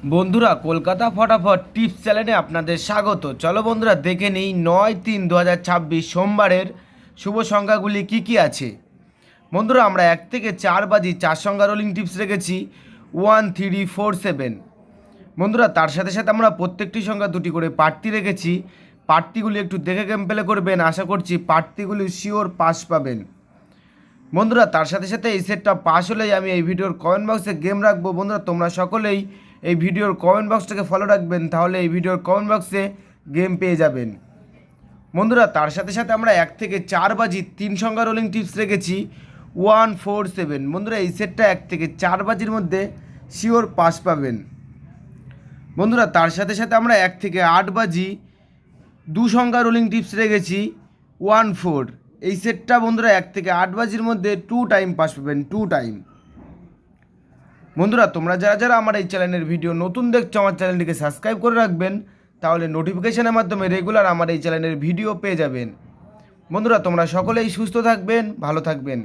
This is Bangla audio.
বন্ধুরা, কলকাতা ফটাফট টিপস চ্যানেলে আপনাদের স্বাগত। চলো বন্ধুরা, দেখে নিই 9-3-2026 সোমবারের শুভ সংখ্যাগুলি কি কি আছে। বন্ধুরা, আমরা 1 থেকে 4 বাজি 4 সংখ্যা রোলিং টিপস রেখেছি 1347। বন্ধুরা, তার সাথে সাথে আমরা প্রত্যেকটি সংখ্যা দুটি করে প্রার্থী রেখেছি। প্রার্থীগুলি একটু দেখে গেম প্লে করবেন, আশা করছি প্রার্থীগুলি শিওর পাস পাবেন। বন্ধুরা, তার সাথে সাথে এই সেটটা পাস হলেই আমি এই ভিডিওর কমেন্ট বক্সে গেম রাখবো। বন্ধুরা, তোমরা সকলেই এই ভিডিওর কমেন্ট বক্সটাকে ফলো রাখবেন, তাহলে এই ভিডিওর কমেন্ট বক্সে গেম পেয়ে যাবেন। বন্ধুরা, তার সাথে সাথে আমরা 1 থেকে 4 বাজি 3 সংখ্যা রোলিং টিপস রেখেছি 147। বন্ধুরা, এই সেটটা 1 থেকে 4 বাজির মধ্যে শিওর পাস পাবেন। বন্ধুরা, তার সাথে সাথে আমরা 1 থেকে 8 বাজি 2 সংখ্যা রোলিং টিপস রেখেছি 14। এই সেটটা বন্ধুরা 1 থেকে 8 বাজির মধ্যে 2 টাইম পাস পাবেন, 2 টাইম। বন্ধুরা, তোমরা যারা যারা আমার এই চ্যানেলের ভিডিও নতুন দেখছো, আমার চ্যানেলটিকে সাবস্ক্রাইব করে রাখবেন, তাহলে নোটিফিকেশনের মাধ্যমে রেগুলার আমার এই চ্যানেলের ভিডিও পেয়ে যাবেন। বন্ধুরা, তোমরা সকলেই সুস্থ থাকবেন, ভালো থাকবেন।